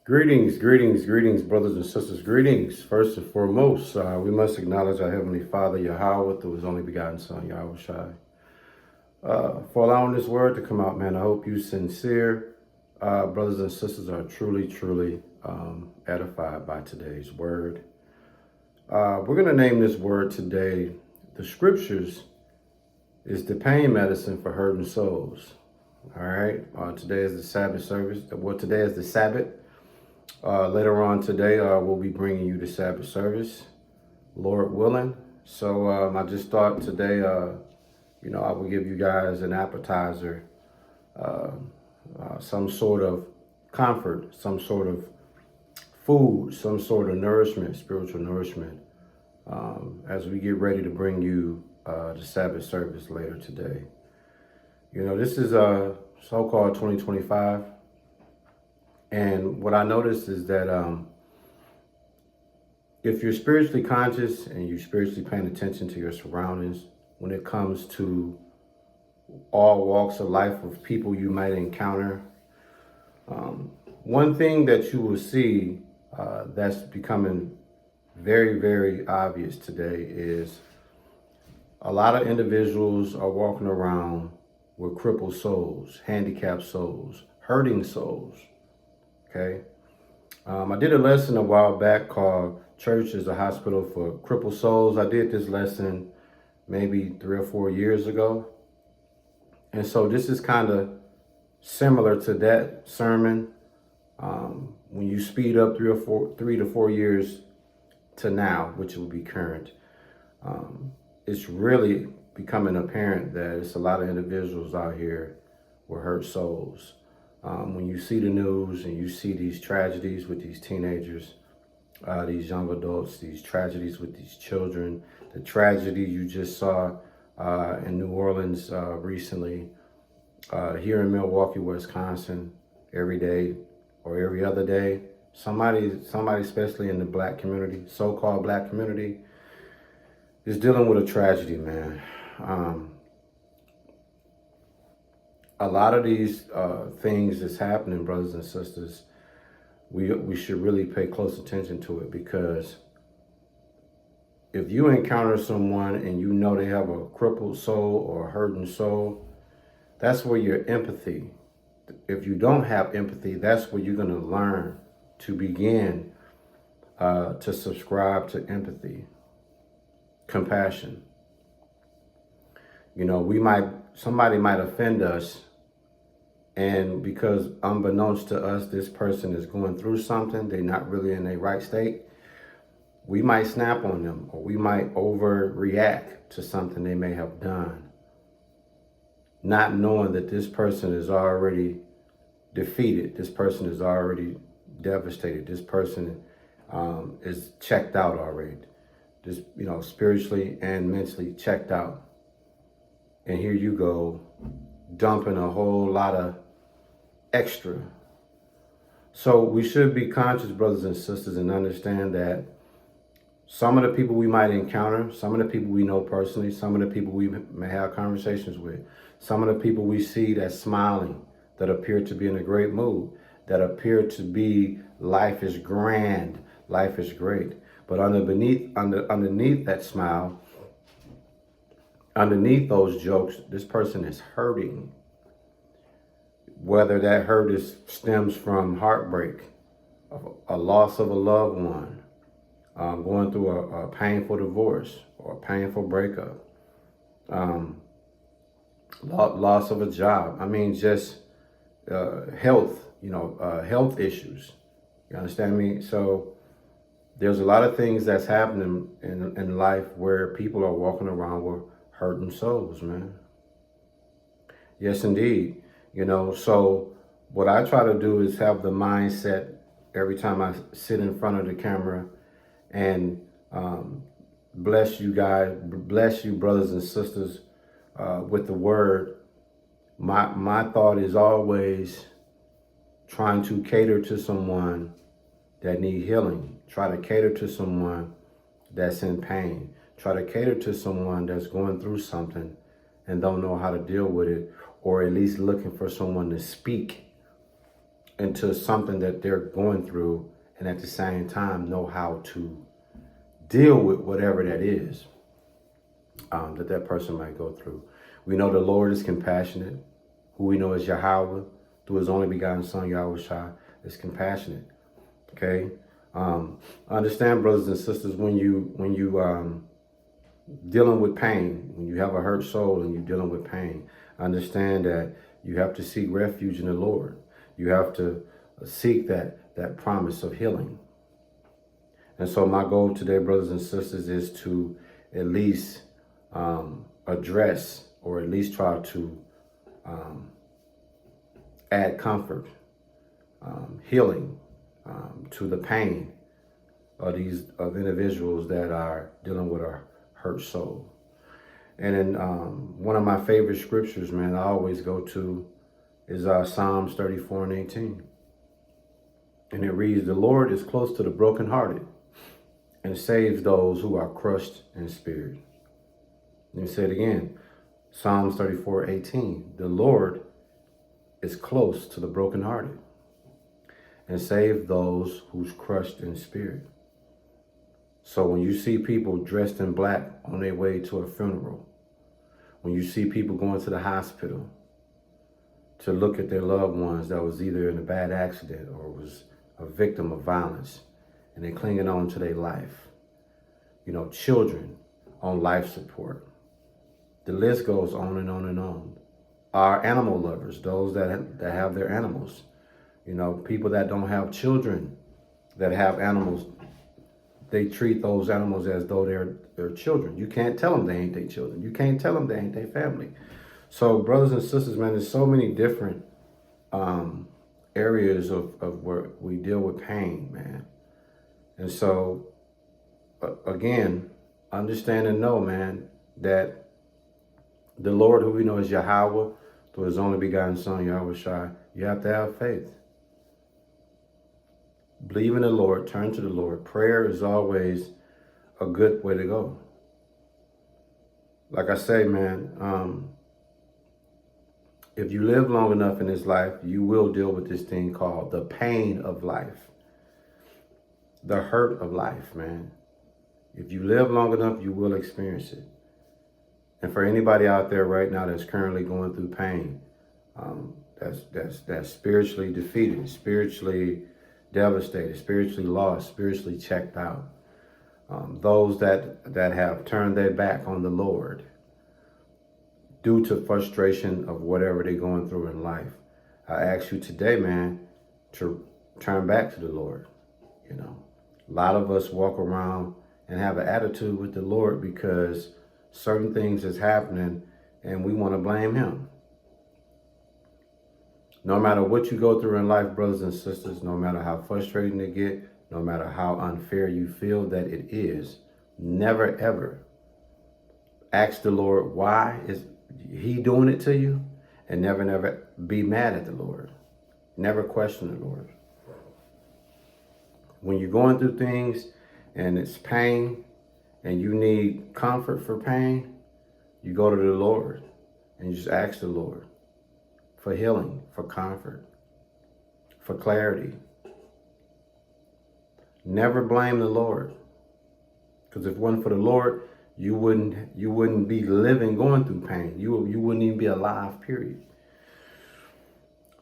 Greetings, brothers and sisters. Greetings. First and foremost, we must acknowledge our Heavenly Father, Yahweh, through His only begotten Son, Yahweh Shai. For allowing this word to come out, man, I hope you sincere brothers and sisters are truly edified by today's word. We're going to name this word today, the scriptures is the pain medicine for hurting souls. All right. Today is the Sabbath service. Well, today is the Sabbath. Later on today, we'll be bringing you the Sabbath service, Lord willing. So I just thought today, I will give you guys an appetizer, some sort of comfort, some sort of food, some sort of nourishment, spiritual nourishment, as we get ready to bring you the Sabbath service later today. This is so-called 2025. And what I noticed is that if you're spiritually conscious and you're spiritually paying attention to your surroundings, when it comes to all walks of life of people you might encounter, one thing that you will see that's becoming very obvious today is a lot of individuals are walking around with crippled souls, handicapped souls, hurting souls. Okay. I did a lesson a while back called Church is a Hospital for Crippled Souls. I did this lesson maybe 3 or 4 years ago. And so this is kind of similar to that sermon. When you speed up 3 to 4 years to now, which will be current, it's really becoming apparent that it's a lot of individuals out here with hurt souls. When you see the news and you see these tragedies with these teenagers, these young adults, these tragedies with these children, the tragedy you just saw in New Orleans recently, here in Milwaukee, Wisconsin, every day or every other day, somebody especially in the black community, so-called black community, is dealing with a tragedy, man. A lot of these things that's happening, brothers and sisters, we should really pay close attention to it, because if you encounter someone and you know they have a crippled soul or a hurting soul, that's where your empathy, if you don't have empathy, that's where you're going to learn to begin to subscribe to empathy, compassion. Somebody might offend us, and because unbeknownst to us, this person is going through something, they're not really in a right state, we might snap on them, or we might overreact to something they may have done, not knowing that this person is already defeated, this person is already devastated, this person is checked out already, just, spiritually and mentally checked out. And here you go, dumping a whole lot of extra. So we should be conscious, brothers and sisters, and understand that some of the people we might encounter, some of the people we know personally, some of the people we may have conversations with, some of the people we see that's smiling, that appear to be in a great mood, that appear to be life is grand, life is great. But underneath that smile, underneath those jokes, this person is hurting. Whether that hurt stems from heartbreak, a loss of a loved one, going through a painful divorce or a painful breakup, loss of a job. I mean, just health, health issues. You understand me? So there's a lot of things that's happening in life where people are walking around with hurting souls, man. Yes, indeed. So what I try to do is have the mindset every time I sit in front of the camera and bless you guys, bless you brothers and sisters with the word. My thought is always trying to cater to someone that need healing. Try to cater to someone that's in pain. Try to cater to someone that's going through something and don't know how to deal with it, or at least looking for someone to speak into something that they're going through, and at the same time know how to deal with whatever that is that person might go through. We know the Lord is compassionate, who we know is Yahweh, through his only begotten son, Yahweh Shai, is compassionate. Okay? Understand, brothers and sisters, when you dealing with pain, when you have a hurt soul and you're dealing with pain, understand that you have to seek refuge in the Lord. You have to seek that promise of healing. And so my goal today, brothers and sisters, is to at least address, or at least try to add comfort, healing to the pain of individuals that are dealing with a hurt soul. And then one of my favorite scriptures, man, I always go to is Psalms 34 and 18. And it reads, "The Lord is close to the brokenhearted and saves those who are crushed in spirit." Let me say it again. Psalms 34:18. "The Lord is close to the brokenhearted and save those who's crushed in spirit." So when you see people dressed in black on their way to a funeral, when you see people going to the hospital to look at their loved ones that was either in a bad accident or was a victim of violence, and they're clinging on to their life, children on life support, the list goes on and on and on. Our animal lovers, those that have their animals, people that don't have children that have animals, they treat those animals as though they're children. You can't tell them they ain't their children. You can't tell them they ain't their family. So brothers and sisters, man, there's so many different areas of where we deal with pain, man. And so, again, understand and know, man, that the Lord, who we know is Yahweh, through his only begotten son, Yahweh Shai, you have to have faith. Believe in the Lord, turn to the Lord. Prayer is always a good way to go. Like I say, man, if you live long enough in this life, you will deal with this thing called the pain of life, the hurt of life, man. If you live long enough, you will experience it. And for anybody out there right now that's currently going through pain, that's spiritually defeated, spiritually devastated, spiritually lost, spiritually checked out, those that have turned their back on the Lord due to frustration of whatever they're going through in life, I ask you today, man, to turn back to the Lord. A lot of us walk around and have an attitude with the Lord because certain things is happening and we want to blame him. No matter what you go through in life, brothers and sisters, no matter how frustrating it get, no matter how unfair you feel that it is, never ever ask the Lord, why is he doing it to you? And never be mad at the Lord. Never question the Lord. When you're going through things and it's pain and you need comfort for pain, you go to the Lord and you just ask the Lord for healing, for comfort, for clarity. Never blame the Lord. Because if it wasn't for the Lord, you wouldn't be living, going through pain. You wouldn't even be alive, period.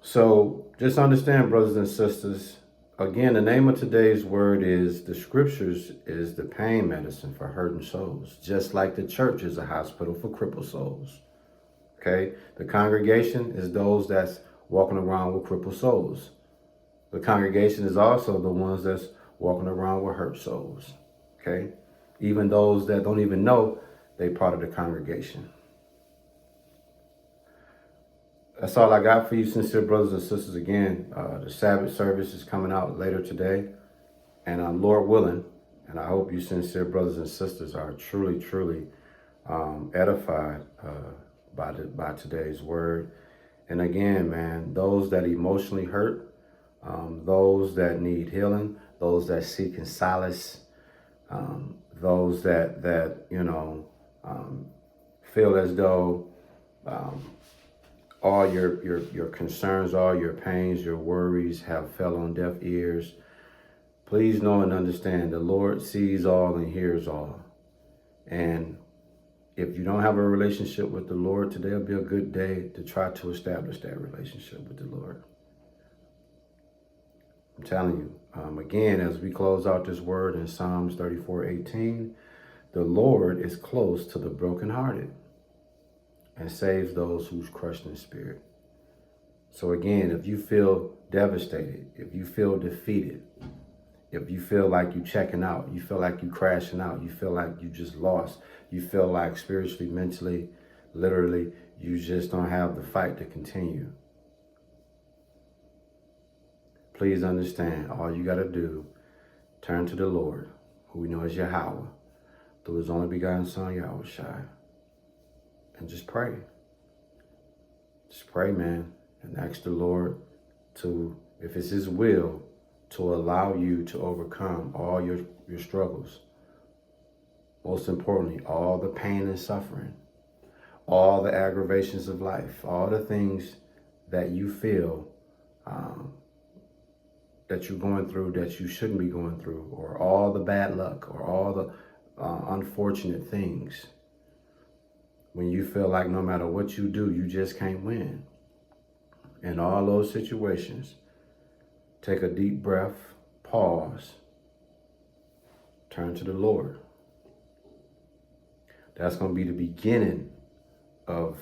So just understand, brothers and sisters, again, the name of today's word is the scriptures is the pain medicine for hurting souls, just like the church is a hospital for crippled souls. Okay? The congregation is those that's walking around with crippled souls. The congregation is also the ones that's walking around with hurt souls. Okay? Even those that don't even know they part of the congregation. That's all I got for you, sincere brothers and sisters. Again, the Sabbath service is coming out later today, and Lord willing, and I hope you sincere brothers and sisters are truly edified by today's word. And again, man, those that emotionally hurt, those that need healing, those that seeking solace, those that feel as though all your concerns, all your pains, your worries have fell on deaf ears. Please know and understand the Lord sees all and hears all. And if you don't have a relationship with the Lord, today will be a good day to try to establish that relationship with the Lord. I'm telling you, again, as we close out this word in Psalms 34:18, the Lord is close to the brokenhearted and saves those who's crushed in spirit. So again, if you feel devastated, if you feel defeated, if you feel like you checking out, you feel like you crashing out, you feel like you just lost, you feel like spiritually, mentally, literally, you just don't have the fight to continue. Please understand, all you got to do, turn to the Lord, who we know is Yahweh, through his only begotten son, Yahushua, and just pray. Just pray, man, and ask the Lord to, if it's his will, to allow you to overcome all your struggles. Most importantly, all the pain and suffering, all the aggravations of life, all the things that you feel that you're going through that you shouldn't be going through, or all the bad luck, or all the unfortunate things. When you feel like no matter what you do, you just can't win. In all those situations, take a deep breath, pause, turn to the Lord. That's going to be the beginning of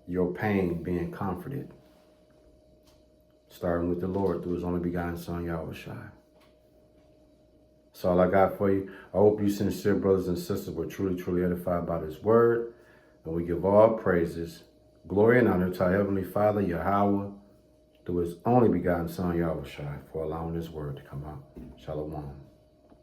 your pain being comforted. Starting with the Lord through his only begotten son, Yahushua. That's all I got for you. I hope you sincere brothers and sisters were truly, truly edified by this word. And we give all praises, glory, and honor to our Heavenly Father, Yahweh, through his only begotten son, Yahushua, for allowing this word to come out. Shalom.